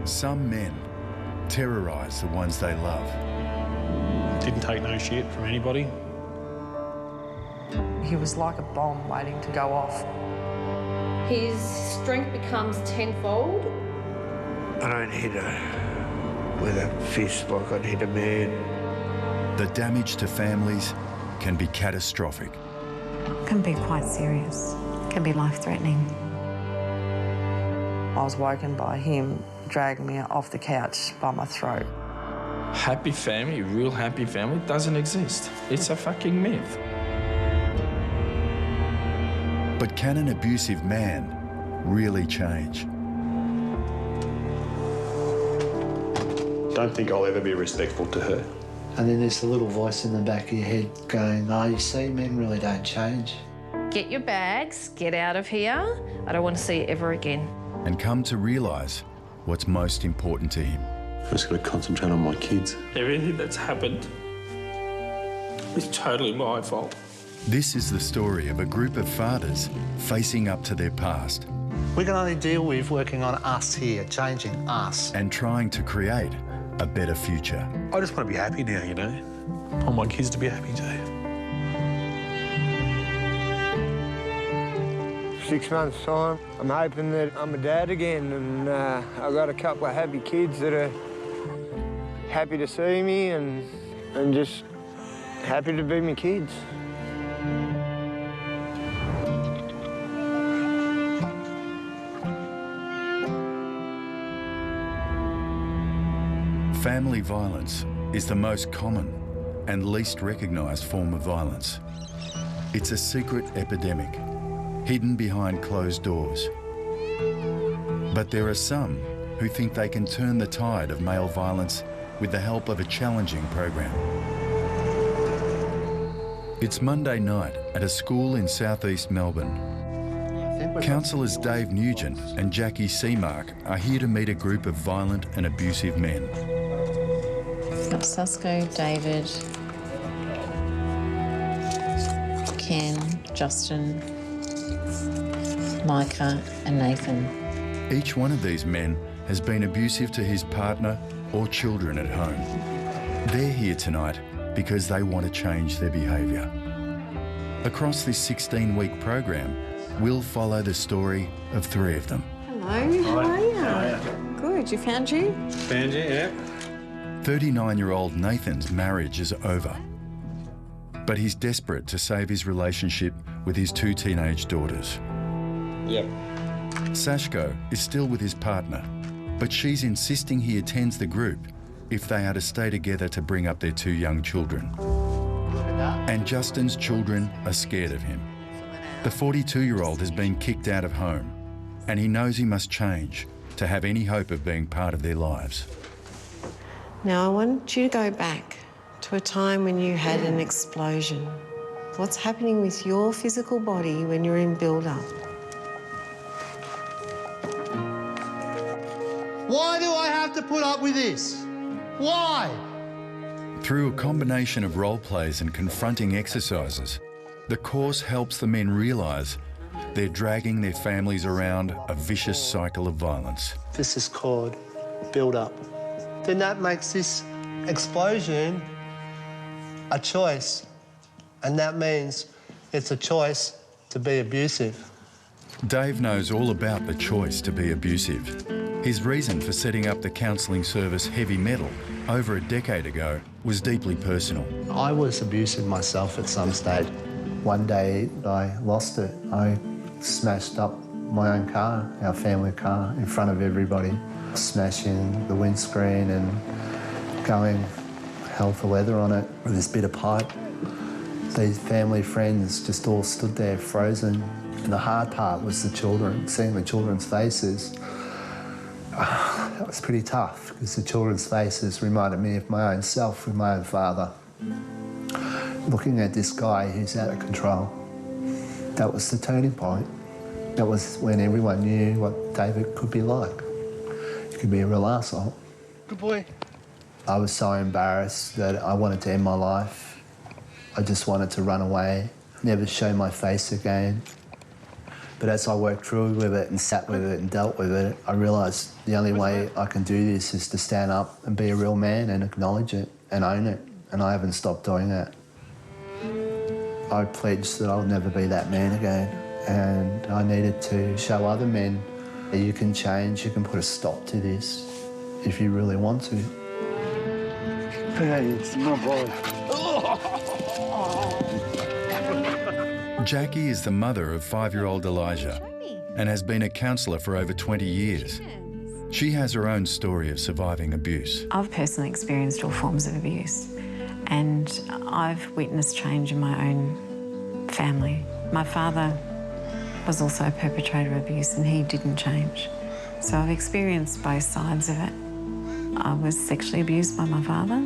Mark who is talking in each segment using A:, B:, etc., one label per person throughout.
A: Some men terrorise the ones they love.
B: Didn't take no shit from anybody.
C: He was like a bomb waiting to go off.
D: His strength becomes tenfold.
E: I don't hit her with a fist like I'd hit a man.
A: The damage to families can be catastrophic.
F: It can be quite serious. It can be life-threatening.
C: I was woken by him dragging me off the couch by my throat.
G: Happy family, real happy family, doesn't exist. It's a fucking myth.
A: But can an abusive man really change?
B: Don't think I'll ever be respectful to her.
E: And then there's the little voice in the back of your head going, oh, you see, men really don't change.
D: Get your bags, get out of here. I don't want to see you ever again.
A: And come to realise what's most important to him.
B: I've just got to concentrate on my kids.
G: Everything that's happened is totally my fault.
A: This is the story of a group of fathers facing up to their past.
H: We can only deal with working on us here, changing us.
A: And trying to create a better future.
B: I just want to be happy now, you know. I want my kids to be happy too.
I: 6 months' time, I'm hoping that I'm a dad again, and I've got a couple of happy kids that are happy to see me and just happy to be my kids.
A: Family violence is the most common and least recognised form of violence. It's a secret epidemic, hidden behind closed doors. But there are some who think they can turn the tide of male violence with the help of a challenging program. It's Monday night at a school in southeast Melbourne. Counsellors Dave Nugent and Jackie Seamark are here to meet a group of violent and abusive men.
F: Got Sasko, David, Ken, Justin, Micah and Nathan.
A: Each one of these men has been abusive to his partner or children at home. They're here tonight because they want to change their behaviour. Across this 16-week program, we'll follow the story of 3 of them.
F: Hello, how are you? Good, you found you?
B: Found you, yeah.
A: 39-year-old Nathan's marriage is over, but he's desperate to save his relationship with his 2 teenage daughters.
G: Yep.
A: Sashko is still with his partner, but she's insisting he attends the group if they are to stay together to bring up their 2 young children. And Justin's children are scared of him. The 42-year-old has been kicked out of home, and he knows he must change to have any hope of being part of their lives.
F: Now I want you to go back to a time when you had an explosion. What's happening with your physical body when you're in build-up?
H: Why do I have to put up with this? Why?
A: Through a combination of role plays and confronting exercises, the course helps the men realise they're dragging their families around a vicious cycle of violence.
H: This is called build-up. Then that makes this explosion a choice, and that means it's a choice to be abusive.
A: Dave knows all about the choice to be abusive. His reason for setting up the counselling service Heavy Metal over a decade ago was deeply personal.
H: I was abusive myself at some stage. One day I lost it. I smashed up my own car, our family car, in front of everybody, smashing the windscreen and going hell for leather on it with this bit of pipe. These family friends just all stood there frozen. And the hard part was the children, seeing the children's faces. That was pretty tough because the children's faces reminded me of my own self with my own father. Looking at this guy who's out of control, that was the turning point. That was when everyone knew what David could be like. He could be a real arsehole. Good boy.
E: I was so embarrassed that I wanted to end my life. I just wanted to run away, never show my face again.
H: But as I worked through with it and sat with it and dealt with it, I realised the only way I can do this is to stand up and be a real man and acknowledge it and own it. And I haven't stopped doing that. I pledged that I'll never be that man again. And I needed to show other men that you can change, you can put a stop to this if you really want to.
E: It's my boy.
A: Jackie is the mother of 5-year-old Elijah and has been a counsellor for over 20 years. She has her own story of surviving abuse.
J: I've personally experienced all forms of abuse, and I've witnessed change in my own family. My father was also a perpetrator of abuse and he didn't change. So I've experienced both sides of it. I was sexually abused by my father.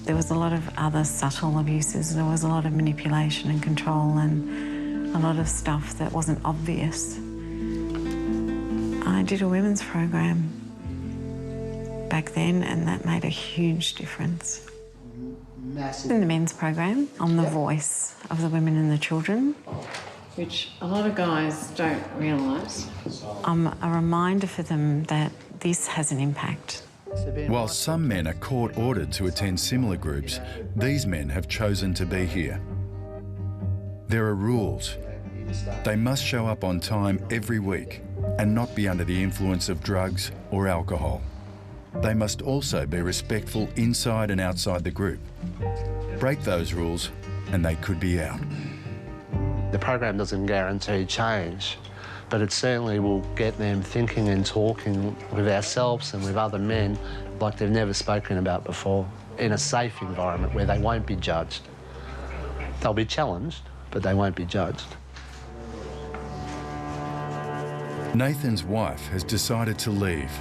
J: There was a lot of other subtle abuses. There was a lot of manipulation and control and a lot of stuff that wasn't obvious. I did a women's program back then and that made a huge difference.
H: Massive.
J: In the men's program, I'm the voice of the women and the children, which a lot of guys don't realise. I'm a reminder for them that this has an impact.
A: While some men are court-ordered to attend similar groups, these men have chosen to be here. There are rules. They must show up on time every week and not be under the influence of drugs or alcohol. They must also be respectful inside and outside the group. Break those rules and they could be out.
H: The program doesn't guarantee change, but it certainly will get them thinking and talking with ourselves and with other men like they've never spoken about before, in a safe environment where they won't be judged. They'll be challenged, but they won't be judged.
A: Nathan's wife has decided to leave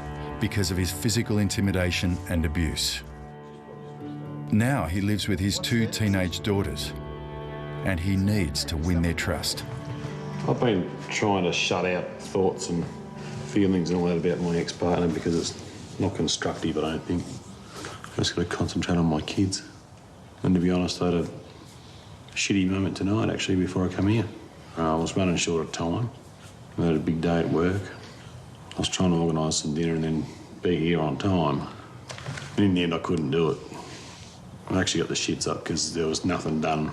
A: because of his physical intimidation and abuse. Now he lives with his 2 teenage daughters, and he needs to win their trust.
B: I've been trying to shut out thoughts and feelings and all that about my ex-partner because it's not constructive, I don't think. I've just got to concentrate on my kids. And to be honest, I had a shitty moment tonight, actually, before I come here. I was running short of time. I had a big day at work. I was trying to organise some dinner and then be here on time. And in the end, I couldn't do it. I actually got the shits up because there was nothing done.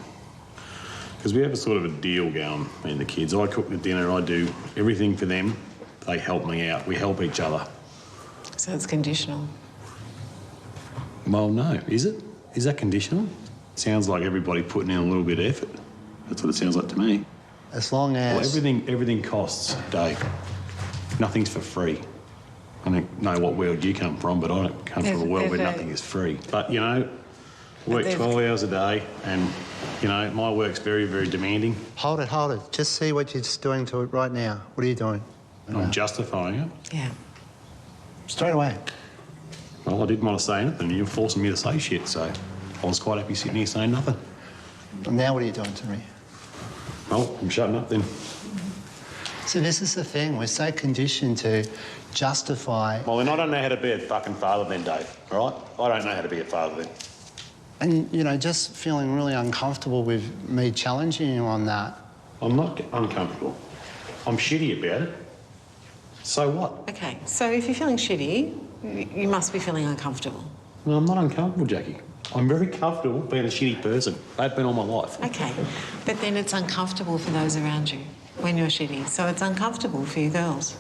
B: Because we have a sort of a deal going, me and the kids. I cook the dinner, I do everything for them. They help me out. We help each other.
J: So it's conditional?
B: Well, no. Is it? Is that conditional? Sounds like everybody putting in a little bit of effort. That's what it sounds like to me.
H: As long as...
B: Well, everything costs, Dave. Nothing's for free. I don't know what world you come from, but I don't come from a world where nothing is free. But, you know, work 12 hours a day and, you know, my work's very, very demanding.
H: Hold it. Just see what you're just doing to it right now. What are you doing?
B: I'm justifying it.
J: Yeah.
H: Straight away.
B: Well, I didn't want to say anything. You're forcing me to say shit, so I was quite happy sitting here saying nothing.
H: And now what are you doing to me?
B: Well, I'm shutting up then.
H: So this is the thing. We're so conditioned to justify...
B: Well, then I don't know how to be a fucking father then, Dave, all right? I don't know how to be a father then.
H: And, you know, just feeling really uncomfortable with me challenging you on that.
B: I'm not uncomfortable. I'm shitty about it. So what?
J: OK, so if you're feeling shitty, you must be feeling uncomfortable.
B: No, I'm not uncomfortable, Jackie. I'm very comfortable being a shitty person. I've been all my life.
J: OK, but then it's uncomfortable for those around you when you're shitty, so it's uncomfortable for you girls.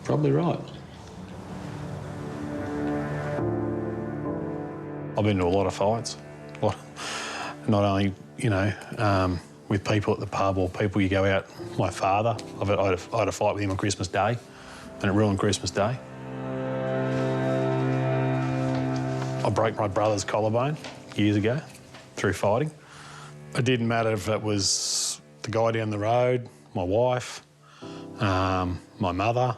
B: Probably right. I've been to a lot of fights. Not only, you know, with people at the pub or people you go out. My father, I had a fight with him on Christmas Day, and it ruined Christmas Day. I broke my brother's collarbone years ago through fighting. It didn't matter if it was the guy down the road, my wife, my mother,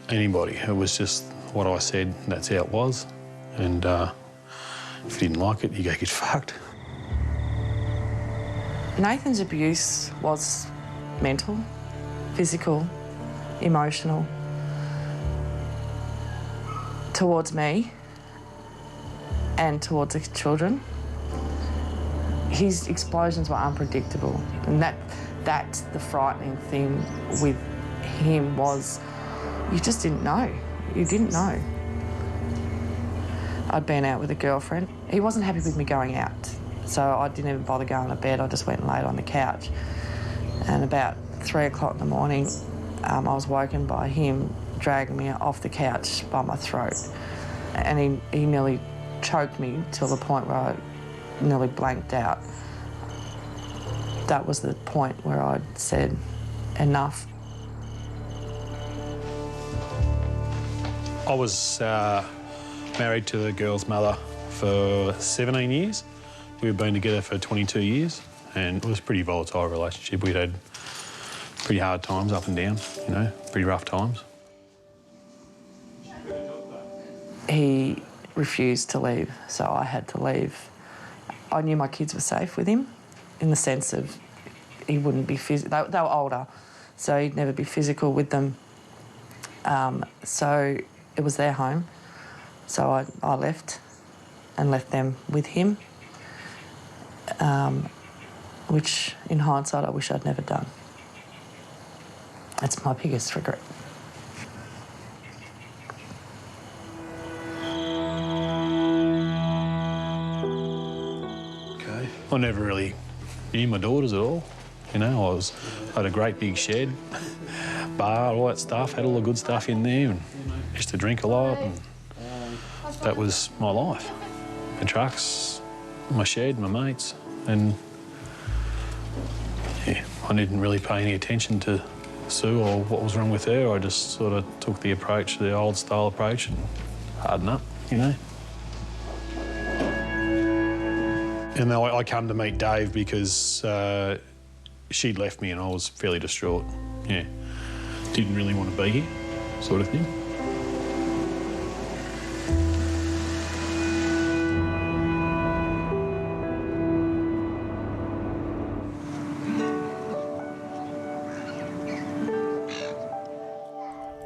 B: anybody. It was just what I said, that's how it was. And if you didn't like it, you go get fucked.
C: Nathan's abuse was mental, physical, emotional, towards me and towards the children. His explosions were unpredictable, and That's the frightening thing with him was you just didn't know. You didn't know. I'd been out with a girlfriend. He wasn't happy with me going out, so I didn't even bother going to bed. I just went and laid on the couch. And about 3 o'clock in the morning, I was woken by him dragging me off the couch by my throat. And he nearly choked me till the point where I nearly blanked out. That was the point where I said, enough.
B: I was married to the girl's mother for 17 years. We've been together for 22 years, and it was a pretty volatile relationship. We'd had pretty hard times, up and down, you know, pretty rough times.
C: He refused to leave, so I had to leave. I knew my kids were safe with him, in the sense of he wouldn't be physical. They were older, so he'd never be physical with them. So it was their home. So I left and left them with him, which in hindsight I wish I'd never done. That's my biggest regret.
B: Okay. I never really knew my daughters at all. You know, I had a great big shed, bar, all that stuff, had all the good stuff in there, and used to drink a lot, and that was my life. The trucks, my shed, my mates, and yeah, I didn't really pay any attention to Sue or what was wrong with her. I just sort of took the approach, the old style approach, and harden up, you know. And then I come to meet Dave because she'd left me and I was fairly distraught. Yeah, didn't really want to be here, sort of thing.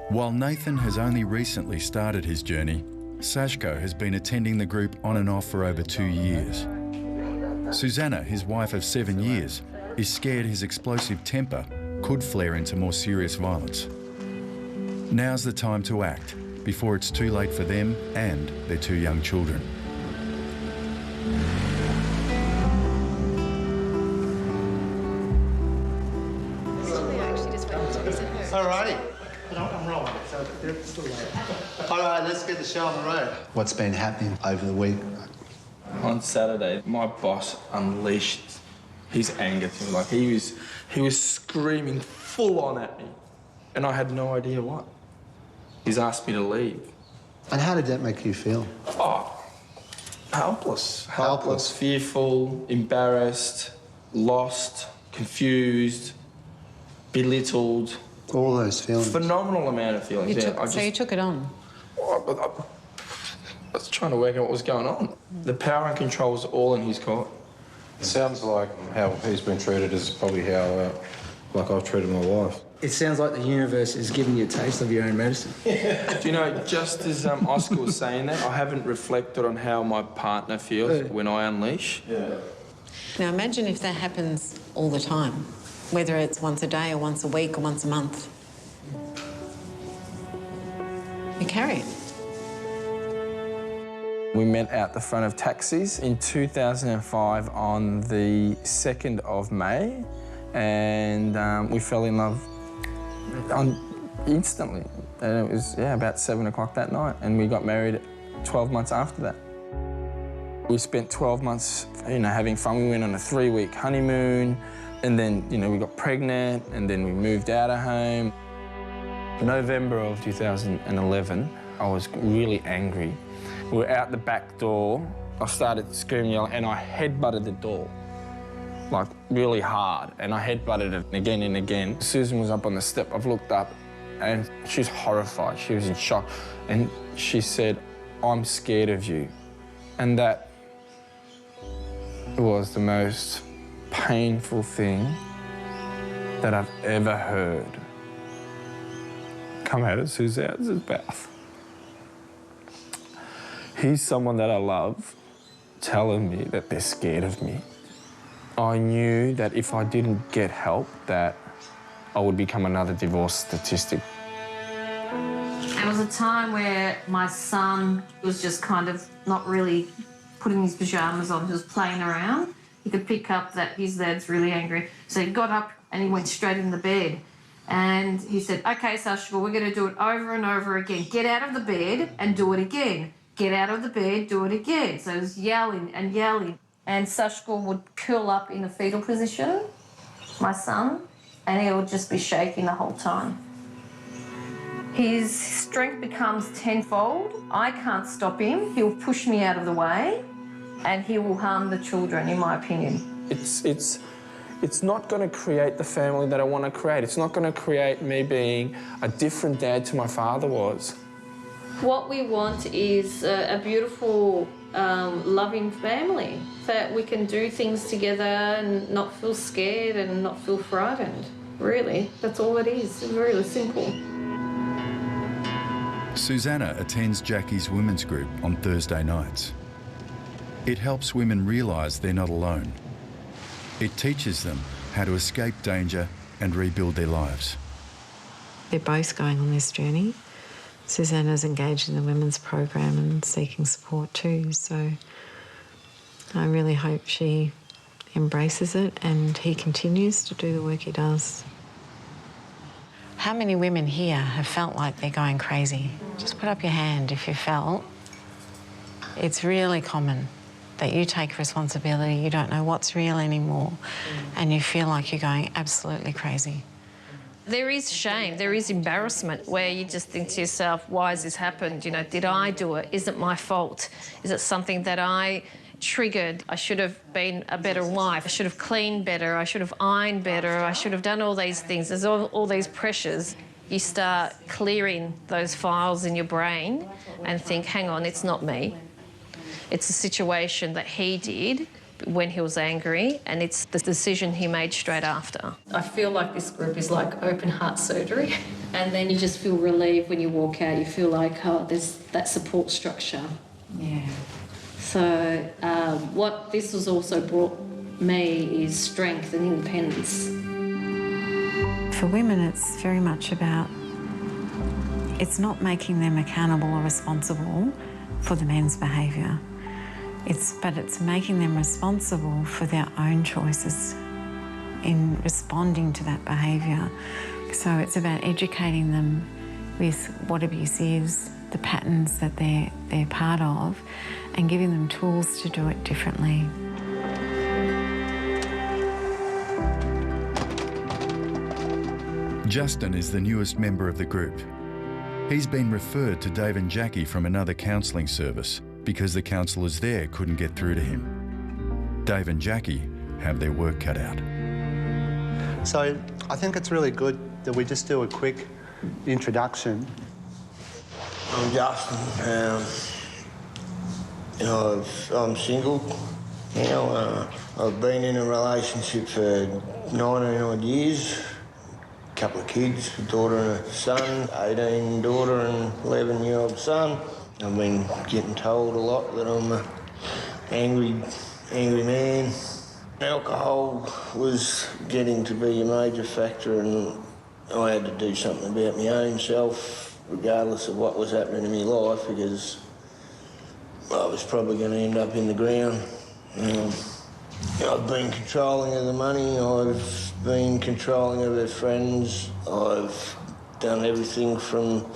A: While Nathan has only recently started his journey, Sashko has been attending the group on and off for over 2 years. Susanna, his wife of 7 years, is scared his explosive temper could flare into more serious violence. Now's the time to act, before it's too late for them and their 2 young children.
H: Alrighty. I'm rolling, so it's still late. All right, let's get the show on the road. What's been happening over the week?
G: On Saturday, my boss unleashed his anger to me. Like, he was screaming full on at me, and I had no idea what. He's asked me to leave.
H: And how did that make you feel?
G: Oh, helpless, fearful, embarrassed, lost, confused, belittled.
H: All those feelings.
G: Phenomenal amount of feelings.
J: So you took it on?
G: I was trying to work out what was going on. The power and control was all in his court.
B: It sounds like how he's been treated is probably how like I've treated my wife.
K: It sounds like the universe is giving you a taste of your own medicine.
G: Do you know, just as Oscar was saying that, I haven't reflected on how my partner feels when I unleash.
B: Yeah.
J: Now imagine if that happens all the time, whether it's once a day or once a week or once a month. You carry it.
G: We met out the front of taxis in 2005 on the 2nd of May, and we fell in love instantly. And it was, about 7 o'clock that night, and we got married 12 months after that. We spent 12 months, having fun. We went on a 3-week honeymoon, and then, we got pregnant, and then we moved out of home. November of 2011, I was really angry. We were out the back door. I started screaming, yelling, and I headbutted the door, like really hard. And I headbutted it again and again. Susan was up on the step. I've looked up, and she was horrified. She was in shock. And she said, "I'm scared of you." And that was the most painful thing that I've ever heard come out of Susan's mouth. He's someone that I love telling me that they're scared of me. I knew that if I didn't get help, that I would become another divorce statistic.
D: There was a time where my son was just kind of not really putting his pyjamas on, just playing around. He could pick up that his dad's really angry. So he got up and he went straight in the bed. And he said, OK, Sashka, we're going to do it over and over again. Get out of the bed and do it again. Get out of the bed, do it again. So he was yelling and yelling. And Sashka would curl up in a fetal position, my son, and he would just be shaking the whole time. His strength becomes tenfold. I can't stop him. He'll push me out of the way and he will harm the children, in my opinion.
G: It's not going to create the family that I want to create. It's not going to create me being a different dad to my father was.
D: What we want is a beautiful, loving family, that we can do things together and not feel scared and not feel frightened. Really, that's all it is. It's really simple.
A: Susanna attends Jackie's women's group on Thursday nights. It helps women realise they're not alone. It teaches them how to escape danger and rebuild their lives.
F: They're both going on this journey. Susanna's engaged in the women's program and seeking support too, so I really hope she embraces it and he continues to do the work he does. How many women here have felt like they're going crazy? Just put up your hand if you felt. It's really common that you take responsibility, you don't know what's real anymore, and you feel like you're going absolutely crazy.
D: There is shame, there is embarrassment where you just think to yourself, why has this happened? You know, did I do it? Is it my fault? Is it something that I triggered? I should have been a better wife. I should have cleaned better. I should have ironed better. I should have done all these things. There's all these pressures. You start clearing those files in your brain and think, hang on, it's not me. It's a situation that he did when he was angry, and it's the decision he made straight after. I feel like this group is like open heart surgery, and then you just feel relieved when you walk out. You feel like, oh, there's that support structure.
J: Yeah.
D: So what this has also brought me is strength and independence.
J: For women, it's very much about, it's not making them accountable or responsible for the men's behaviour. But it's making them responsible for their own choices in responding to that behaviour. So it's about educating them with what abuse is, the patterns that they're part of, and giving them tools to do it differently.
A: Justin is the newest member of the group. He's been referred to Dave and Jackie from another counselling service because the counsellors there couldn't get through to him. Dave and Jackie have their work cut out.
H: So I think it's really good that we just do a quick introduction.
I: I'm Justin. I'm single. I've been in a relationship for 19 odd years. A couple of kids, a daughter and a son, 18 daughter and 11-year-old son. I've been getting told a lot that I'm an angry man. Alcohol was getting to be a major factor, and I had to do something about my own self, regardless of what was happening in my life, because I was probably going to end up in the ground. I've been controlling of the money, I've been controlling of her friends, I've done everything from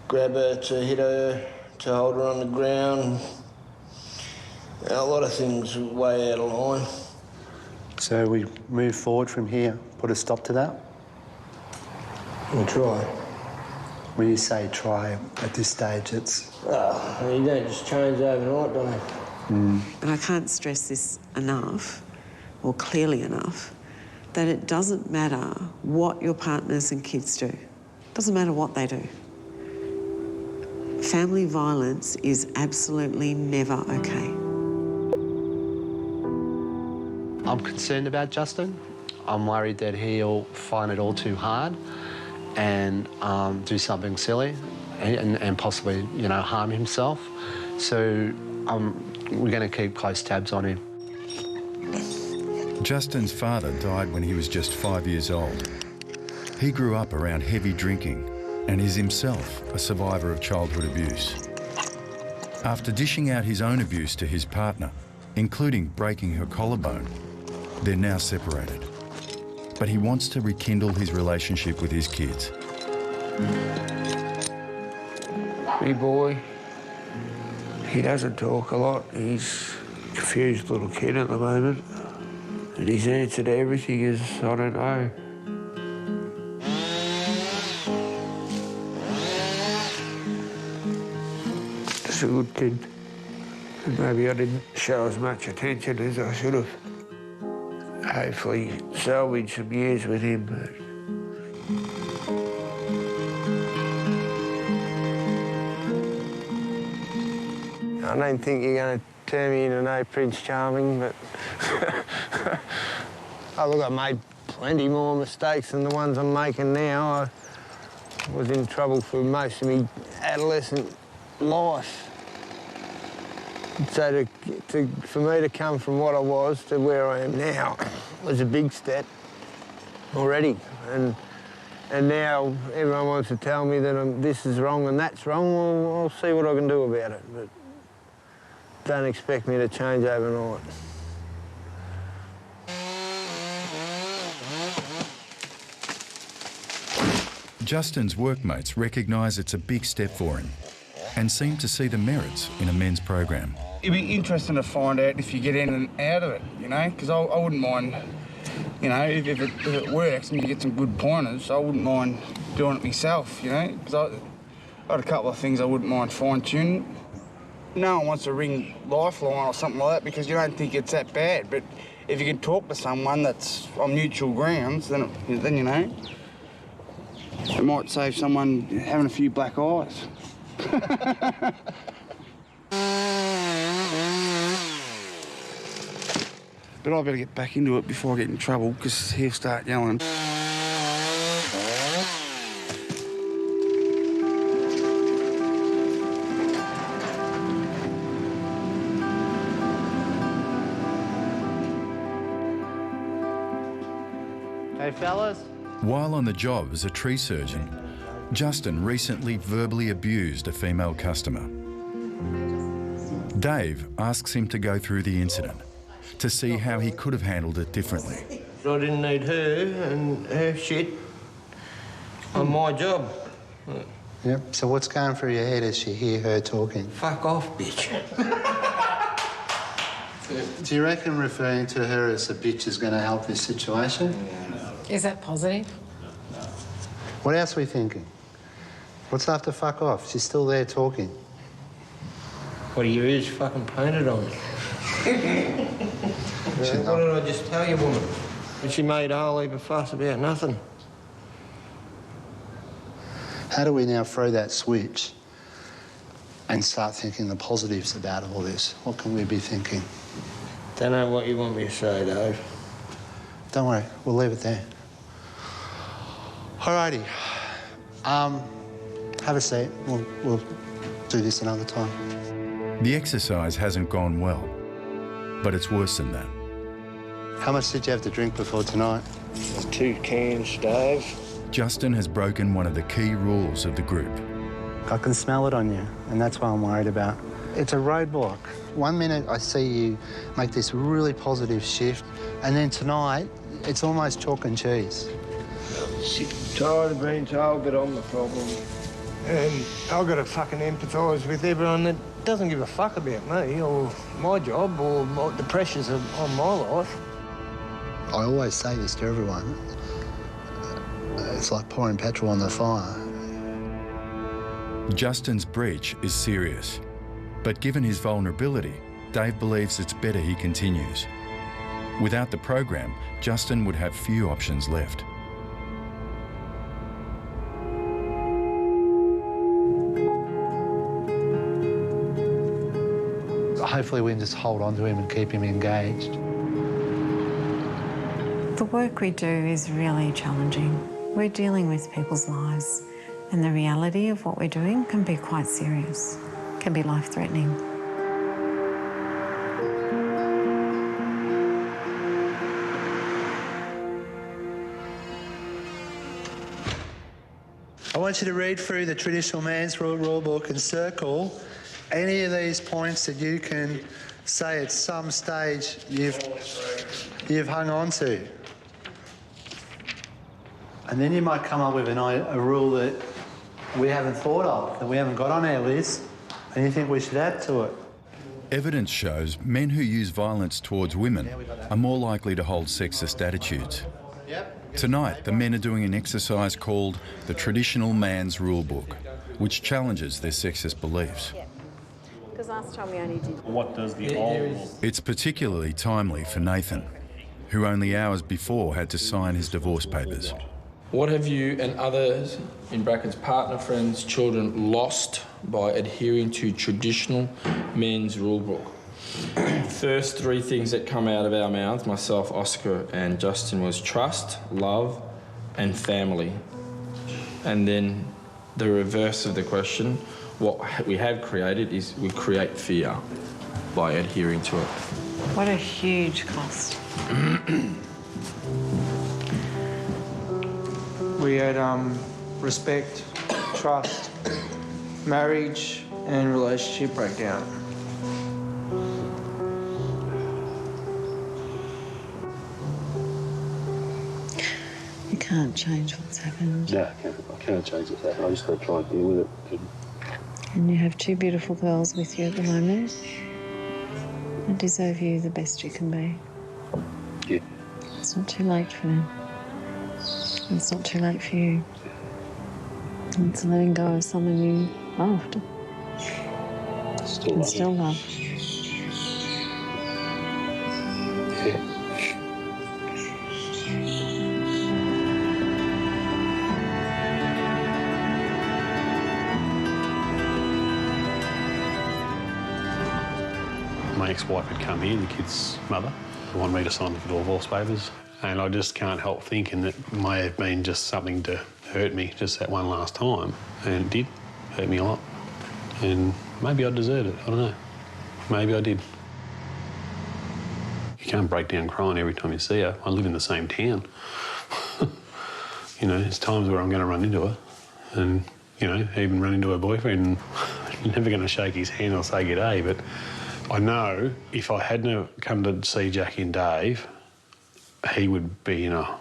I: grab her to hit her, to hold her on the ground. A lot of things way out of line.
H: So we move forward from here, put a stop to that?
I: We'll try.
H: When you say try at this stage, it's...
I: You don't just change overnight, do you?
F: But I can't stress this enough, or clearly enough, that it doesn't matter what your partners and kids do. It doesn't matter what they do. Family violence is absolutely never okay.
H: I'm concerned about Justin. I'm worried that he'll find it all too hard and do something silly and possibly, harm himself. So we're going to keep close tabs on him.
A: Justin's father died when he was just 5 years old. He grew up around heavy drinking and is himself a survivor of childhood abuse. After dishing out his own abuse to his partner, including breaking her collarbone, they're now separated. But he wants to rekindle his relationship with his kids.
E: Me boy, he doesn't talk a lot. He's a confused little kid at the moment. And his answer to everything is, I don't know. Just a good kid. And maybe I didn't show as much attention as I should have. Hopefully salvage some years with him.
I: I don't think you're going to turn me into no Prince Charming, but oh, look, I made plenty more mistakes than the ones I'm making now. I was in trouble for most of my adolescent life. So for me to come from what I was to where I am now was a big step already. And now everyone wants to tell me that this is wrong and that's wrong. Well, I'll see what I can do about it. But don't expect me to change overnight.
A: Justin's workmates recognise it's a big step for him and seem to see the merits in a men's program.
L: It'd be interesting to find out if you get in and out of it, you know, because I wouldn't mind, you know, if it works and you get some good pointers, I wouldn't mind doing it myself, you know, because I got a couple of things I wouldn't mind fine-tuning. No one wants to ring Lifeline or something like that because you don't think it's that bad, but if you can talk to someone that's on mutual grounds, then you know, it might save someone having a few black eyes. But I better get back into it before I get in trouble, because he'll start yelling.
H: Hey, fellas.
A: While on the job as a tree surgeon, Justin recently verbally abused a female customer. Dave asks him to go through the incident to see how he could have handled it differently.
E: I didn't need her and her shit on my job.
H: Yep, so what's going through your head as you hear her talking?
E: Fuck off, bitch.
H: Do you reckon referring to her as a bitch is going to help this situation?
F: Is that positive?
H: What else are we thinking? What's after fuck off? She's still there talking.
E: What are your ears fucking painted on? What did I just tell you, woman? And she made a whole heap of fuss about nothing.
H: How do we now throw that switch and start thinking the positives about all this? What can we be thinking?
E: Don't know what you want me to say, Dave.
H: Don't worry, we'll leave it there. Alrighty. Have a seat. We'll do this another time.
A: The exercise hasn't gone well, but it's worse than that.
H: How much did you have to drink before tonight?
E: 2 cans, Dave.
A: Justin has broken one of the key rules of the group.
H: I can smell it on you, and that's what I'm worried about. It's a roadblock. 1 minute I see you make this really positive shift, and then tonight it's almost chalk and cheese.
E: Sick and tired of being told that I'm the problem. And I've got to fucking empathise with everyone that doesn't give a fuck about me or my job or the pressures on my life.
H: I always say this to everyone. It's like pouring petrol on the fire.
A: Justin's breach is serious, but given his vulnerability, Dave believes it's better he continues. Without the program, Justin would have few options left.
H: Hopefully we can just hold on to him and keep him engaged.
J: The work we do is really challenging. We're dealing with people's lives, and the reality of what we're doing can be quite serious, can be life-threatening.
H: want you to read through the traditional man's rule book and circle any of these points that you can say at some stage you've hung on to. And then you might come up with a rule that we haven't thought of, that we haven't got on our list, and you think we should add to it.
A: Evidence shows men who use violence towards women are more likely to hold sexist attitudes. Tonight, the men are doing an exercise called the Traditional Man's Rule Book, which challenges their sexist beliefs.
F: Because last time we only did...
B: What does the old...
A: It's particularly timely for Nathan, who only hours before had to sign his divorce papers.
G: What have you and others, in brackets partner, friends, children, lost by adhering to traditional men's rule book? First three things that come out of our mouths, myself, Oscar and Justin, was trust, love and family. And then the reverse of the question, what we have created is we create fear by adhering to it.
F: What a huge cost.
L: We had respect, trust, marriage and relationship breakdown.
F: You can't change what's happened.
B: No, I can't change what's happened. I just got to try and deal with it.
F: And you have two beautiful girls with you at the moment. They deserve you the best you can be.
B: Yeah.
F: It's not too late for them. It's not too late for you. It's letting go of someone you loved. Still love.
B: Yeah. My ex-wife had come here, the kid's mother, wanted me to sign the divorce papers. And I just can't help thinking that it may have been just something to hurt me just that one last time. And it did hurt me a lot. And maybe I deserved it, I don't know. Maybe I did. You can't break down crying every time you see her. I live in the same town. You know, there's times where I'm going to run into her and, you know, even run into her boyfriend. I'm never going to shake his hand or say g'day, but I know if I hadn't come to see Jackie and Dave, he would be in a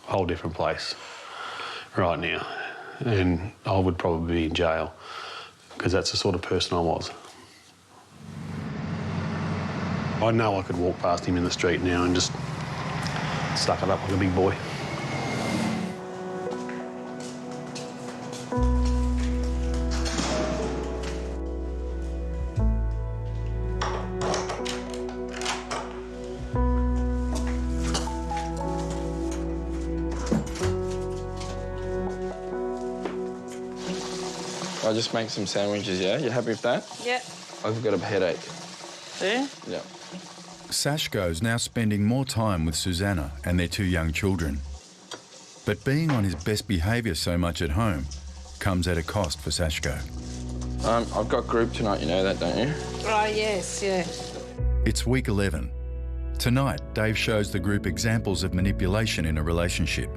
B: whole different place right now. And I would probably be in jail because that's the sort of person I was. I know I could walk past him in the street now and just suck it up like a big boy.
G: I'll just make some sandwiches, yeah? You happy with that?
C: Yeah.
G: I've got a headache.
C: Do you?
G: Yeah.
A: Sashko's now spending more time with Susanna and their two young children. But being on his best behaviour so much at home comes at a cost for Sashko.
G: I've got group tonight, you know that, don't you?
C: Oh, yes, yeah.
A: It's week 11. Tonight, Dave shows the group examples of manipulation in a relationship.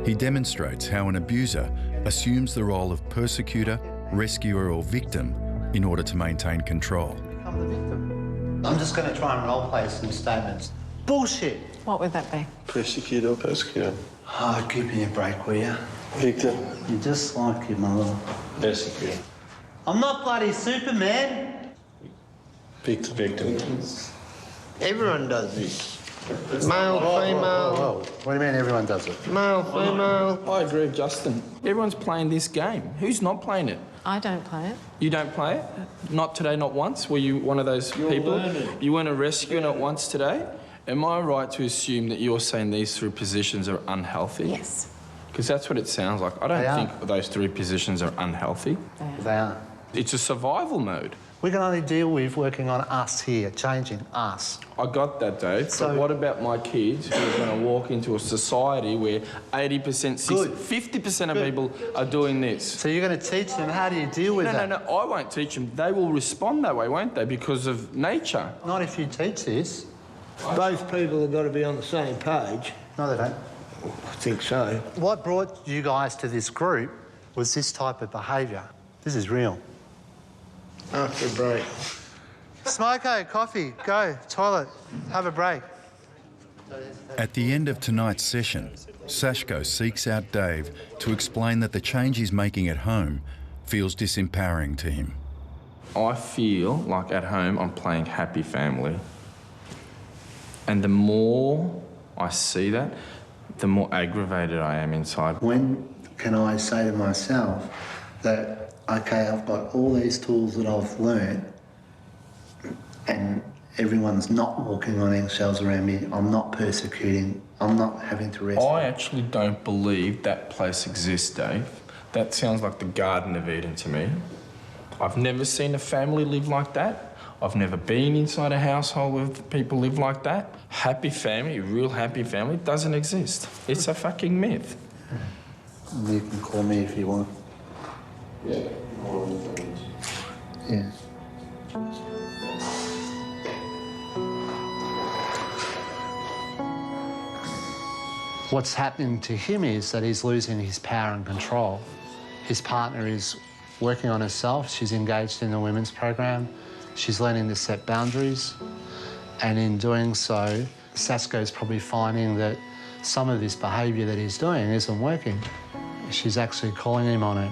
A: He demonstrates how an abuser assumes the role of persecutor, rescuer or victim in order to maintain control.
H: I'm the victim. I'm just going to try and role-play some statements. Bullshit.
F: What would that be?
B: Persecutor or persecutor?
H: Oh, give me a break, will you?
B: Victim.
H: You're just like your mother.
B: Persecutor.
H: I'm not bloody Superman.
B: Victim. Victim.
E: Everyone does it. Male, female.
H: Whoa. What do you mean everyone does it?
E: Male, female.
G: I agree with Justin. Everyone's playing this game. Who's not playing it?
F: I don't play it.
G: You don't play it? Not today, not once? Were you one of those people? You weren't a rescue not once today? Am I right to assume that you're saying these three positions are unhealthy?
F: Yes.
G: Because that's what it sounds like. I don't think those three positions are unhealthy.
H: They are.
G: It's a survival mode.
H: We can only deal with working on us here, changing us.
G: I got that, Dave.
H: So,
G: but what about my kids who are going to walk into a society where 80%, 50% of people are doing this?
H: So you're going to teach them, how do you deal with that?
G: No, I won't teach them. They will respond that way, won't they, because of nature?
H: Not if you teach this.
E: Both people have got to be on the same page.
H: No, they don't.
E: I think so.
H: What brought you guys to this group was this type of behaviour. This is real.
E: After a break.
H: Smoko, coffee, go, toilet, have a break.
A: At the end of tonight's session, Sashko seeks out Dave to explain that the change he's making at home feels disempowering to him.
G: I feel like at home I'm playing happy family. And the more I see that, the more aggravated I am inside.
H: When can I say to myself that, okay, I've got all these tools that I've learned and everyone's not walking on eggshells around me, I'm not persecuting, I'm not having to rescue.
G: I actually don't believe that place exists, Dave. That sounds like the Garden of Eden to me. I've never seen a family live like that. I've never been inside a household where people live like that. Happy family, real happy family, doesn't exist. It's a fucking myth.
H: You can call me if you want.
G: Yeah.
H: Yeah. What's happening to him is that he's losing his power and control. His partner is working on herself. She's engaged in the women's program. She's learning to set boundaries. And in doing so, Sashko's probably finding that some of this behaviour that he's doing isn't working. She's actually calling him on it.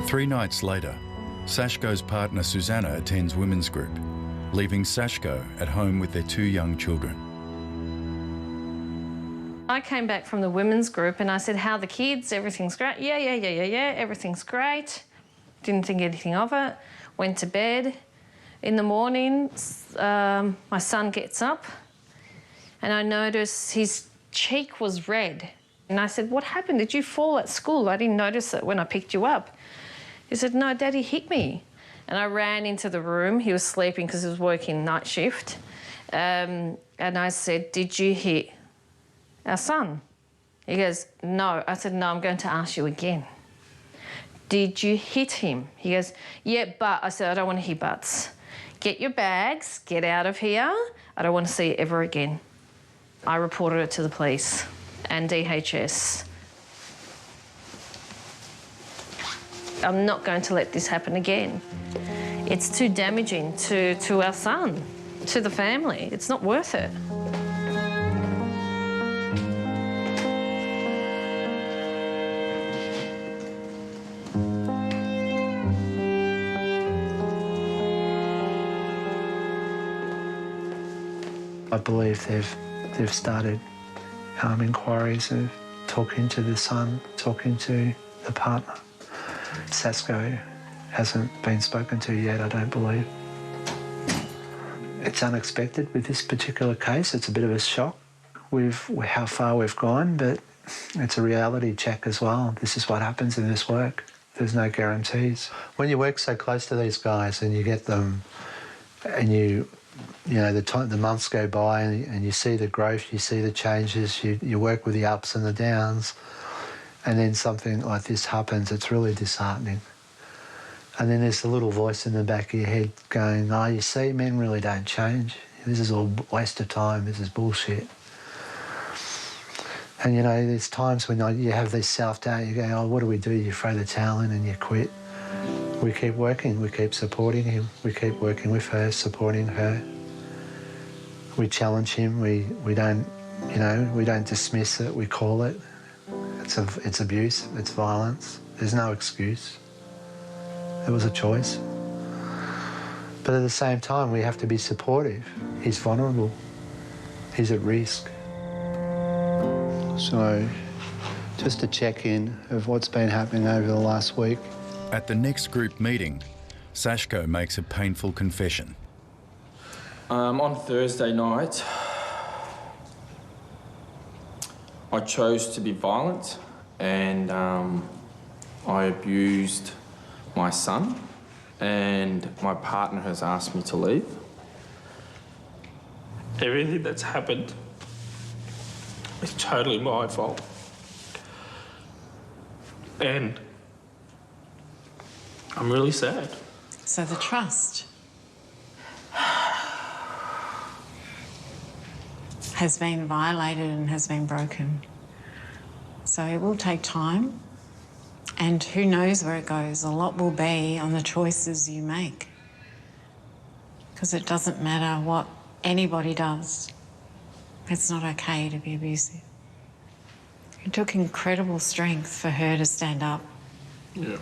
A: 3 nights later, Sashko's partner Susanna attends women's group, leaving Sashko at home with their 2 young children.
D: I came back from the women's group and I said, how are the kids? Everything's great. Yeah, everything's great. Didn't think anything of it. Went to bed. In the morning, my son gets up and I noticed his cheek was red. And I said, what happened? Did you fall at school? I didn't notice it when I picked you up. He said, no, Daddy hit me. And I ran into the room. He was sleeping because he was working night shift. And I said, did you hit our son? He goes, no. I said, no, I'm going to ask you again. Did you hit him? He goes, yeah, but. I said, I don't want to hear buts. Get your bags, get out of here. I don't want to see you ever again. I reported it to the police and DHS. I'm not going to let this happen again. It's too damaging to our son, to the family. It's not worth it.
H: I believe they've started inquiries of talking to the son, talking to the partner. Sashko hasn't been spoken to yet, I don't believe. It's unexpected with this particular case. It's a bit of a shock with how far we've gone, but it's a reality check as well. This is what happens in this work. There's no guarantees. When you work so close to these guys and you get them and you know, the months go by and you see the growth, you see the changes, you work with the ups and the downs, and then something like this happens, it's really disheartening. And then there's the little voice in the back of your head going, oh, you see, men really don't change. This is all a waste of time, this is bullshit. And, you know, there's times when you have this self-doubt, you go, oh, what do? You throw the towel in and you quit. We keep working, we keep supporting him, we keep working with her, supporting her. We challenge him, we don't, you know, we don't dismiss it, we call it. It's abuse, it's violence. There's no excuse. It was a choice. But at the same time, we have to be supportive. He's vulnerable. He's at risk. So, just a check-in of what's been happening over the last week.
A: At the next group meeting, Sashko makes a painful confession.
G: On Thursday night, I chose to be violent and I abused my son, and my partner has asked me to leave. Everything that's happened is totally my fault. And I'm really sad.
F: So the trust.
J: has been violated and has been broken. So it will take time, and who knows where it goes. A lot will be on the choices you make, because it doesn't matter what anybody does. It's not okay to be abusive. It took incredible strength for her to stand up.
B: Yeah.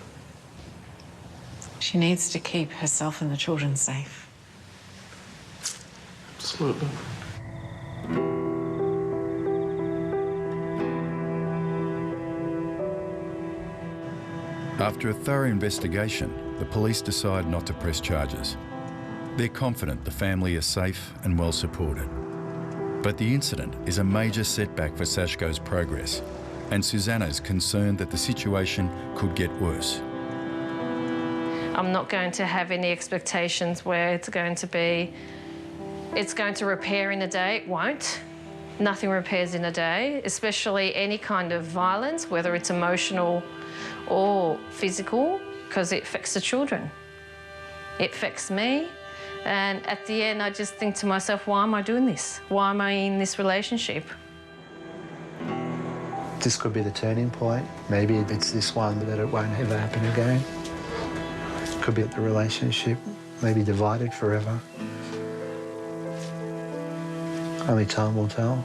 J: She needs to keep herself and the children safe.
B: Absolutely.
A: After a thorough investigation, the police decide not to press charges. They're confident the family are safe and well supported. But the incident is a major setback for Sashko's progress, and Susanna's concerned that the situation could get worse.
D: I'm not going to have any expectations where it's going to repair in a day. It won't. Nothing repairs in a day, especially any kind of violence, whether it's emotional or physical, because it affects the children. It affects me. And at the end, I just think to myself, why am I doing this? Why am I in this relationship?
H: This could be the turning point. Maybe it's this one that it won't ever happen again. Could be the relationship, maybe divided forever. Only time will tell.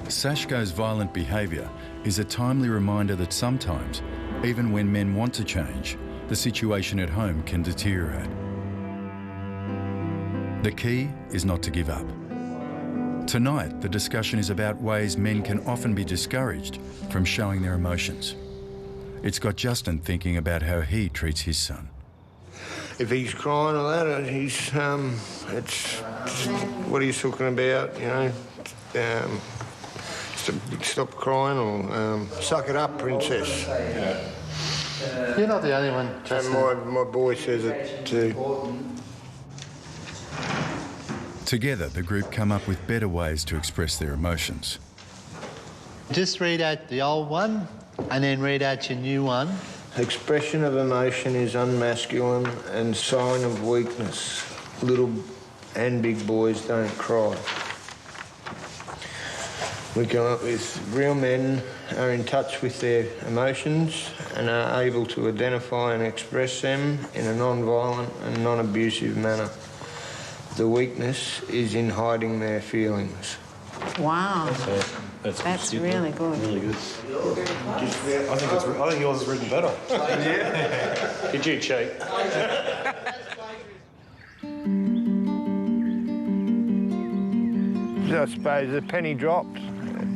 A: Sashko's violent behaviour is a timely reminder that sometimes, even when men want to change, the situation at home can deteriorate. The key is not to give up. Tonight, the discussion is about ways men can often be discouraged from showing their emotions. It's got Justin thinking about how he treats his son.
I: If he's crying or that, it's what are you talking about, you know? Stop crying or suck it up, princess. Yeah.
H: You're not the only one, Justin.
I: And my boy says it too.
A: Together, the group come up with better ways to express their emotions.
H: Just read out the old one and then read out your new one.
I: Expression of emotion is unmasculine and sign of weakness. Little and big boys don't cry. We come up with real men are in touch with their emotions and are able to identify and express them in a non-violent and non-abusive manner. The weakness is in hiding their feelings.
J: Wow. That's really good.
B: Really good. I think yours is written better. Yeah. Did you cheat?
I: I suppose the penny dropped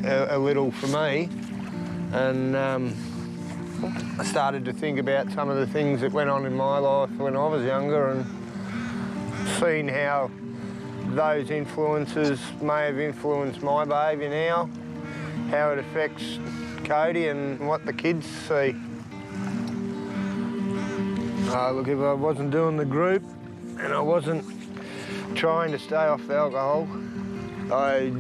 I: a little for me, and I started to think about some of the things that went on in my life when I was younger and seeing how those influences may have influenced my behaviour now, how it affects Cody and what the kids see. Look, if I wasn't doing the group and I wasn't trying to stay off the alcohol, I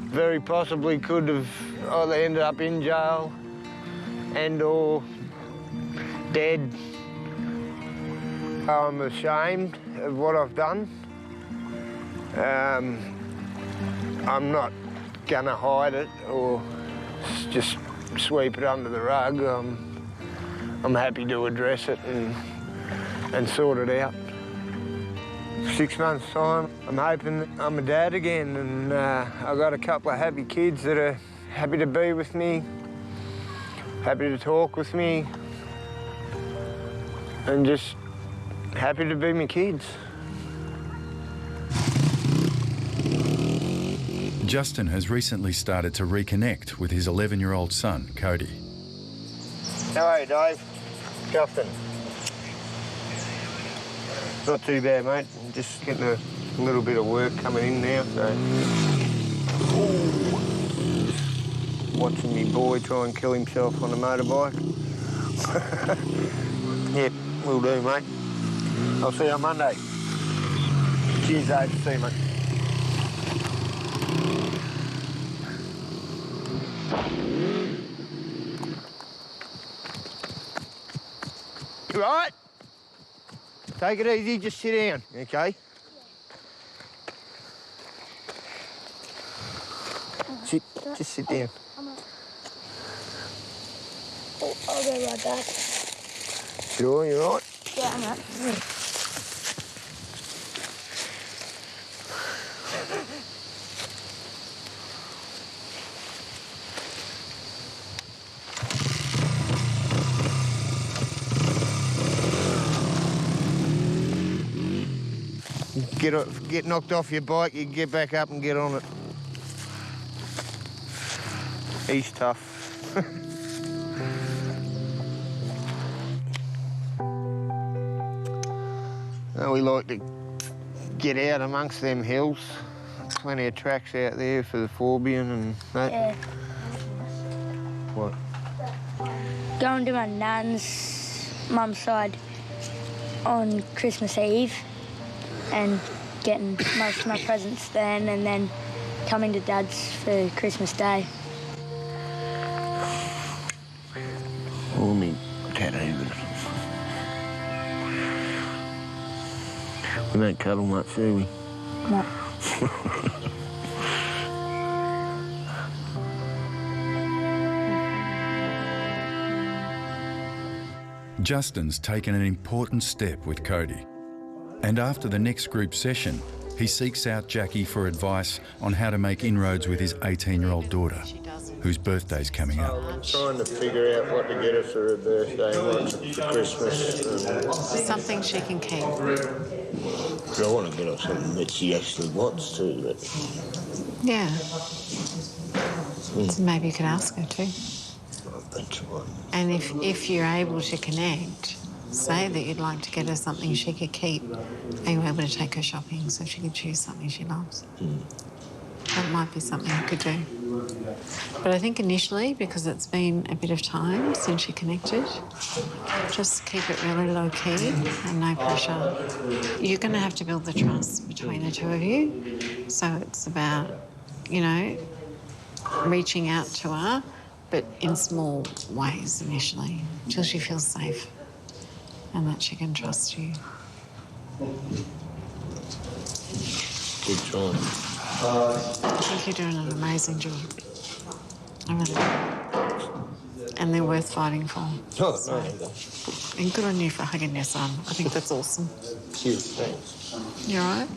I: very possibly could have either ended up in jail and or dead. I'm ashamed of what I've done. I'm not gonna hide it or just sweep it under the rug. I'm happy to address it and sort it out. 6 months' time, I'm hoping that I'm a dad again, and I've got a couple of happy kids that are happy to be with me, happy to talk with me, and just happy to be my kids.
A: Justin has recently started to reconnect with his 11-year-old son, Cody.
I: How are you, Dave? Justin. Not too bad, mate. I'm just getting a little bit of work coming in now, so... Just watching me boy try and kill himself on a motorbike. Yep, will do, mate. I'll see you on Monday. Cheers, Dave. See you, mate. You all right? Take it easy, just sit down, okay? Just sit down.
M: I'll go right back.
I: Sure, you right?
M: Yeah, I'm right.
I: Get knocked off your bike, you get back up and get on it. He's tough. We like to get out amongst them hills. Plenty of tracks out there for the Forbian and that.
M: Yeah.
I: What?
M: Going to my nan's mum's side on Christmas Eve and getting most of my presents then, and then coming to Dad's for Christmas Day.
I: Oh, me cat even. We don't cuddle much, do we?
M: No.
A: Justin's taken an important step with Cody. And after the next group session, he seeks out Jackie for advice on how to make inroads with his 18-year-old daughter, whose birthday's coming up.
I: I'm trying to figure out what to get her for her birthday, what for Christmas.
F: Something she can keep.
I: I want to get her something that she actually wants to. But...
F: Yeah. So maybe you could ask her too. And if you're able to connect, say that you'd like to get her something she could keep. Are you able to take her shopping so she can choose something she loves? That might be something you could do. But I think initially, because it's been a bit of time since you connected, just keep it really low-key and no pressure. You're going to have to build the trust between the two of you. So it's about, you know, reaching out to her, but in small ways initially, until she feels safe and that she can trust you.
I: Good job.
F: I think you're doing an amazing job. I really do. And they're worth fighting for. And good on you for hugging your son. I think that's awesome.
I: Cute, thanks.
F: You all right?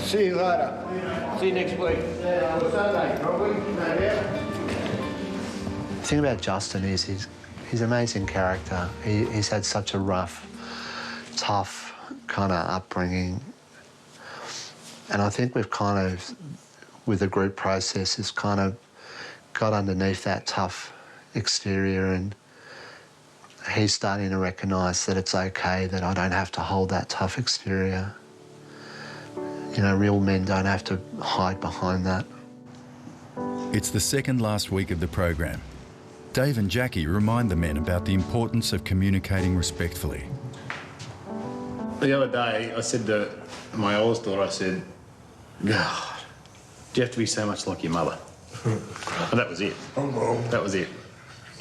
I: See you later. See you next week. Sunday, probably.
H: The thing about Justin is he's an amazing character. He's had such a rough, tough kind of upbringing. And I think we've kind of, with the group process, has kind of got underneath that tough exterior, and he's starting to recognise that it's okay that I don't have to hold that tough exterior. You know, real men don't have to hide behind that.
A: It's the second last week of the program. Dave and Jackie remind the men about the importance of communicating respectfully.
B: The other day, I said to my oldest daughter, I said, God, do you have to be so much like your mother? And that was it. That was it.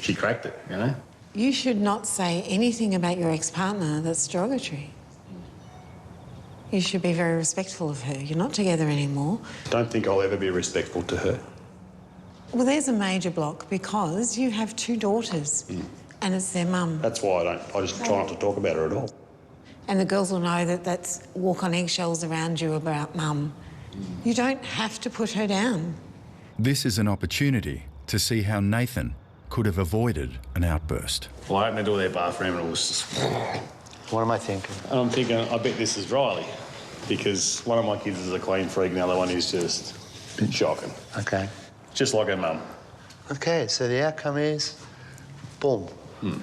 B: She cracked it, you know?
F: You should not say anything about your ex-partner that's derogatory. You should be very respectful of her. You're not together anymore.
B: Don't think I'll ever be respectful to her.
F: Well, there's a major block because you have two daughters and it's their mum.
B: That's why I just try not to talk about her at all.
F: And the girls will know that that's walk on eggshells around you about mum. You don't have to put her down.
A: This is an opportunity to see how Nathan could have avoided an outburst.
B: Well, I opened the door of their bathroom and it was just...
H: What am I thinking?
B: And I'm thinking, I bet this is Riley, because one of my kids is a clean freak and the other one is just shocking.
H: Okay.
B: Just like her mum.
H: Okay, so the outcome is, boom,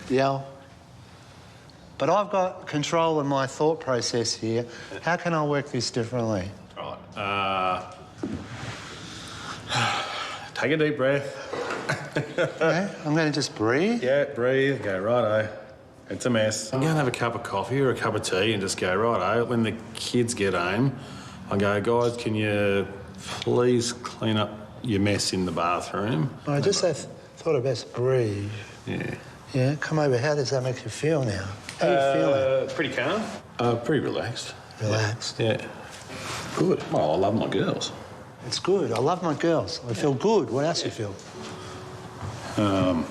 H: yeah. But I've got control of my thought process here. How can I work this differently?
B: Right. Take a deep breath.
H: Okay, I'm going to just breathe.
B: Yeah, breathe. Go, righto. It's a mess. I'm going to have a cup of coffee or a cup of tea and just go, righto. When the kids get home, I go, guys, can you please clean up your mess in the bathroom?
H: I just thought I'd best breathe.
B: Yeah.
H: Yeah, come over. How does that make you feel now? How are you feeling?
B: Pretty calm. Pretty relaxed.
H: Relaxed?
B: Yeah. Good. Well, I love my girls.
H: It's good. I love my girls. I feel good. What else you feel?
B: I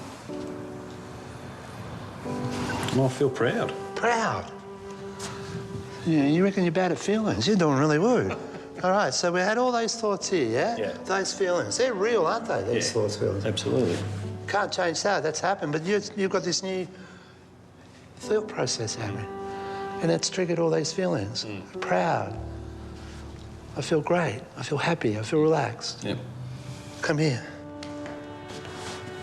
B: feel proud.
H: Proud? Yeah, you reckon you're bad at feelings? You're doing really good. All right, so we had all those thoughts here, yeah?
B: Yeah.
H: Those feelings. They're real, aren't they, these thoughts, feelings?
B: Absolutely.
H: Can't change that. That's happened. But you've got this new thought process happening. And it's triggered all these feelings. Proud. I feel great. I feel happy. I feel relaxed.
B: Yep.
H: Come here.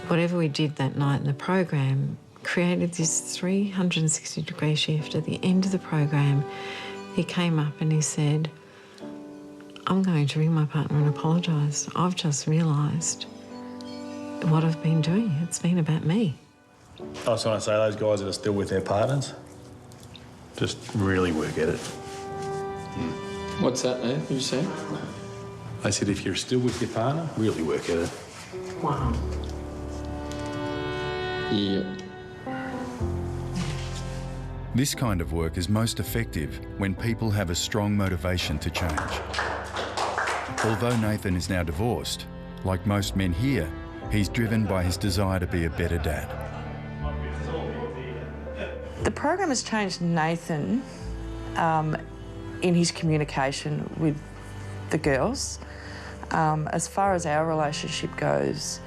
F: Whatever we did that night in the program created this 360-degree shift. At the end of the program, he came up and he said, I'm going to ring my partner and apologise. I've just realised what I've been doing. It's been about me.
B: I just want to say those guys that are still with their partners, just really work at it.
G: What's that, Nate? You saying?
B: I said if you're still with your partner, really work at it.
F: Wow.
G: Yeah.
A: This kind of work is most effective when people have a strong motivation to change. Although Nathan is now divorced, like most men here, he's driven by his desire to be a better dad.
C: The program has changed Nathan in his communication with the girls. As far as our relationship goes,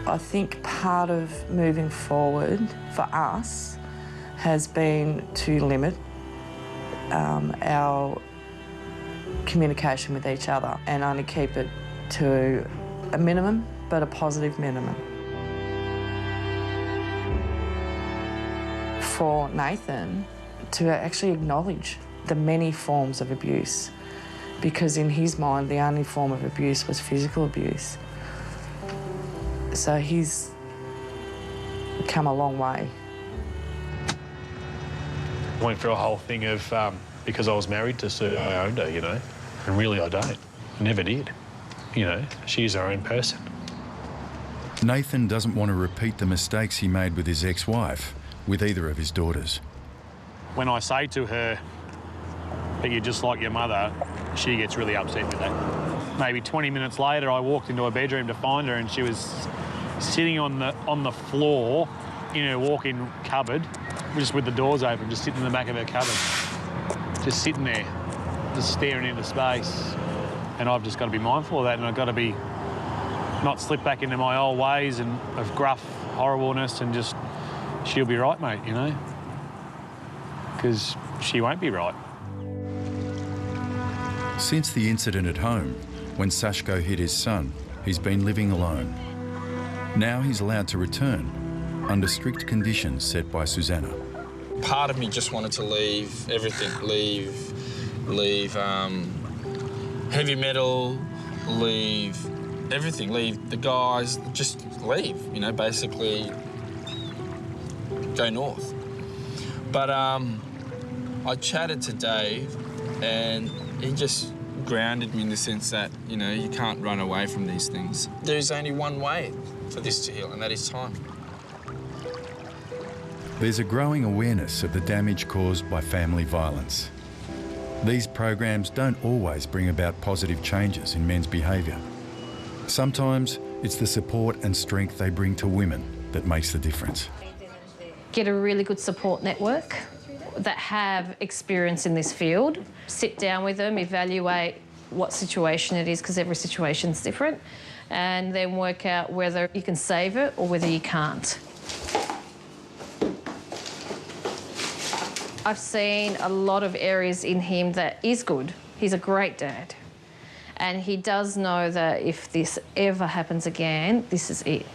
C: I think part of moving forward for us has been to limit our communication with each other and only keep it to a minimum, but a positive minimum. For Nathan to actually acknowledge the many forms of abuse, because in his mind the only form of abuse was physical abuse. So he's come a long way.
N: I went through a whole thing of, because I was married to Sue, I owned her, you know, and really I don't. I never did. You know, she's her own person.
A: Nathan doesn't want to repeat the mistakes he made with his ex-wife with either of his daughters.
N: When I say to her that you're just like your mother, she gets really upset with that. Maybe 20 minutes later, I walked into her bedroom to find her and she was sitting on the floor in her walk-in cupboard, just with the doors open, just sitting in the back of her cupboard. Just sitting there, just staring into space. And I've just got to be mindful of that, and I've got to be not slip back into my old ways and of gruff horribleness and just, she'll be right, mate, you know? Because she won't be right.
A: Since the incident at home, when Sashko hit his son, he's been living alone. Now he's allowed to return under strict conditions set by Susanna.
G: Part of me just wanted to leave everything, leave heavy metal, leave everything, leave the guys, just leave, you know, basically go north. But I chatted to Dave and he just grounded me in the sense that, you know, you can't run away from these things. There's only one way for this to heal, and that is time.
A: There's a growing awareness of the damage caused by family violence. These programs don't always bring about positive changes in men's behaviour. Sometimes it's the support and strength they bring to women that makes the difference.
D: Get a really good support network that have experience in this field. Sit down with them, evaluate what situation it is, because every situation's different, and then work out whether you can save it or whether you can't. I've seen a lot of areas in him that is good. He's a great dad. And he does know that if this ever happens again, this is it.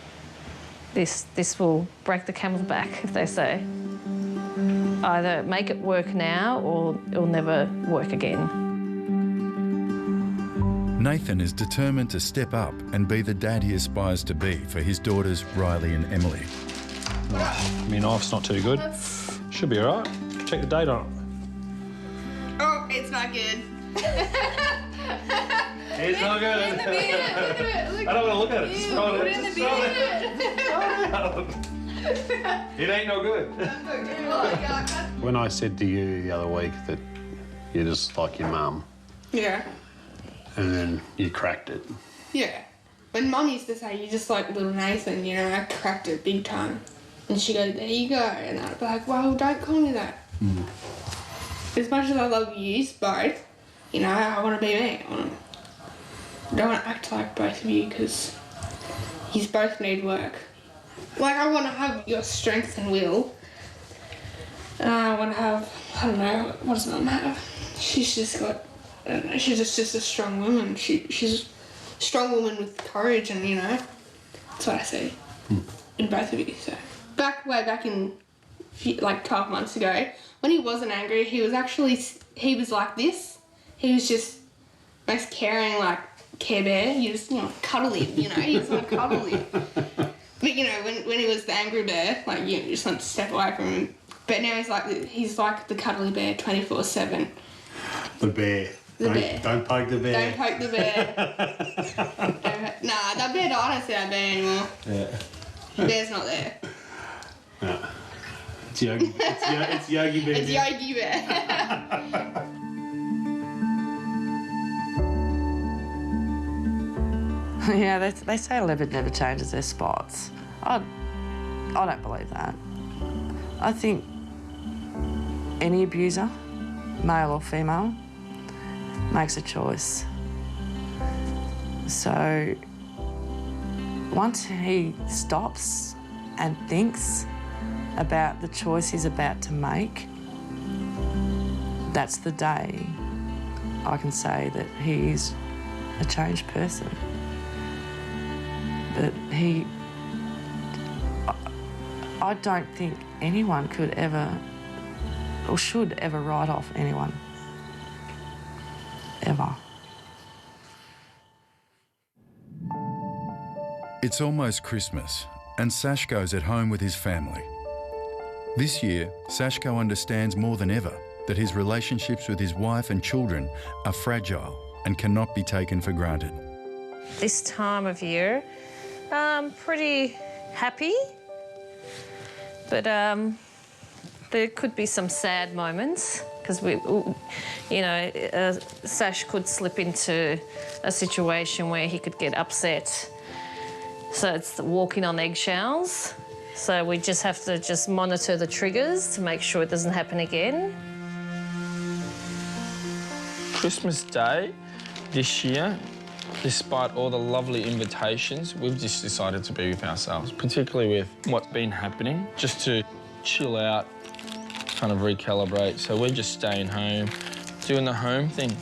D: This will break the camel's back, if they say. Either make it work now or it'll never work again.
A: Nathan is determined to step up and be the dad he aspires to be for his daughters Riley and Emily.
N: I mean, knife's not too good. Should be all right. Check the date on it.
O: Oh, it's not good.
N: It's not good.
O: Look at it. Look
N: I don't want to look at it.
O: Ew,
N: Just throw it
O: put
N: in.
O: it in the
N: Just throw it out. It ain't no good.
B: When I said to you the other week that you're just like your mum,
O: Yeah.
B: And then you cracked it.
O: Yeah. When Mum used to say, you're just like little Nathan, you know, I cracked it big time. And she goes, there you go. And I'd be like, well, don't call me that. As much as I love you both, you know, I want to be me. I don't want to act like both of you because you both need work. Like, I want to have your strength and will. And I want to have, I don't know, what does Mum have? She's just got, I don't know, she's just a strong woman. She's a strong woman with courage and, you know, that's what I see in both of you, so. Way back in, like 12 months ago, when he wasn't angry, he was like this. He was just most caring, like, Care Bear. You just, you know, cuddle him, you know, you just want to cuddle him. But, you know, when he was the angry bear, like, you just want to step away from him. But now he's like the cuddly bear 24/7.
B: The bear. Don't poke the bear.
O: Don't poke the bear. Nah, that bear died. I don't see that bear anymore.
B: Yeah.
O: The bear's not there.
B: No. It's Yogi. It's Yogi Bear.
O: It's Yogi Bear.
C: Yeah, they say leopard never changes their spots. I don't believe that. I think any abuser, male or female, makes a choice. So once he stops and thinks about the choice he's about to make, that's the day I can say that he's a changed person. But I don't think anyone could ever or should ever write off anyone. Ever.
A: It's almost Christmas, and Sashko's at home with his family. This year, Sashko understands more than ever that his relationships with his wife and children are fragile and cannot be taken for granted.
D: This time of year, pretty happy, but there could be some sad moments because Sash could slip into a situation where he could get upset. So it's walking on eggshells. So we just have to just monitor the triggers to make sure it doesn't happen again.
G: Christmas Day this year, despite all the lovely invitations, we've just decided to be with ourselves, particularly with what's been happening, just to chill out, kind of recalibrate. So we're just staying home, doing the home thing.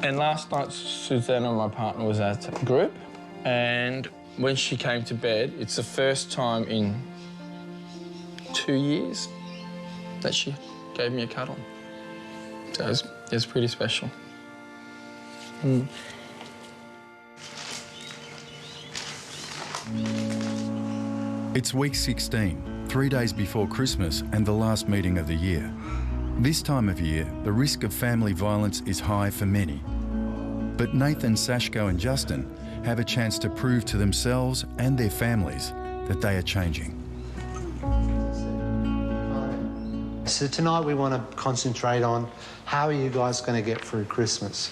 G: And last night, Susanna, my partner, was at a group, and when she came to bed, it's the first time in 2 years that she gave me a cuddle. So it was pretty special.
A: It's week 16, 3 days before Christmas and the last meeting of the year. This time of year, the risk of family violence is high for many. But Nathan, Sashko and Justin have a chance to prove to themselves and their families that they are changing.
H: So tonight we want to concentrate on how are you guys going to get through Christmas.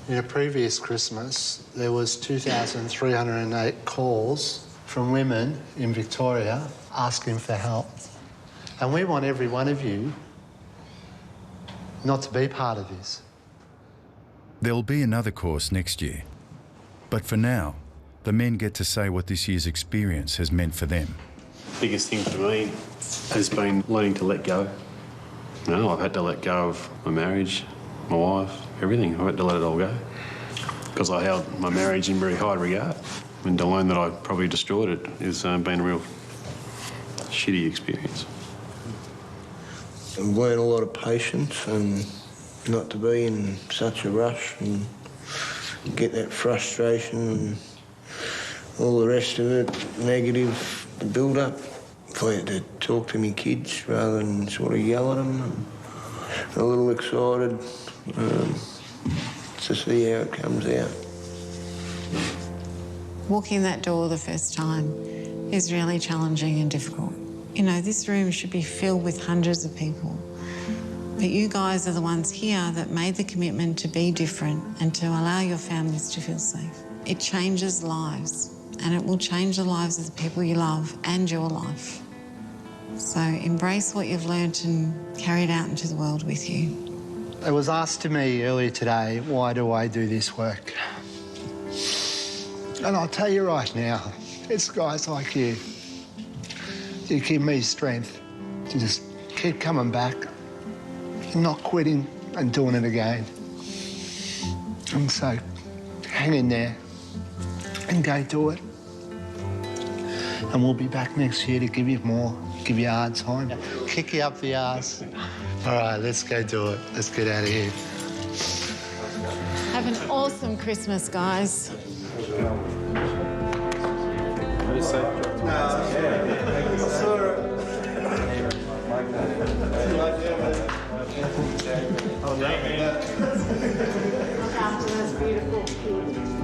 H: In a previous Christmas, there was 2,308 calls from women in Victoria asking for help. And we want every one of you not to be part of this.
A: There'll be another course next year. But for now, the men get to say what this year's experience has meant for them.
B: Biggest thing for me has been learning to let go. You know, I've had to let go of my marriage, my wife, everything. I've had to let it all go because I held my marriage in very high regard. And to learn that I probably destroyed it has been a real shitty experience.
P: I've learned a lot of patience and not to be in such a rush and get that frustration and all the rest of it, negative build-up. If I had to talk to me kids rather than sort of yell at them, and a little excited to see how it comes out.
J: Walking that door the first time is really challenging and difficult. You know, this room should be filled with hundreds of people. But you guys are the ones here that made the commitment to be different and to allow your families to feel safe. It changes lives, and it will change the lives of the people you love and your life. So embrace what you've learnt and carry it out into the world with you.
H: It was asked to me earlier today, why do I do this work? And I'll tell you right now, it's guys like you. You give me strength to just keep coming back and not quitting and doing it again. And so, hang in there and go do it. And we'll be back next year to give you more, give you a hard time, kick you up the arse. All right, let's go do it. Let's get out of here.
J: Have an awesome Christmas, guys.
C: After those beautiful kids.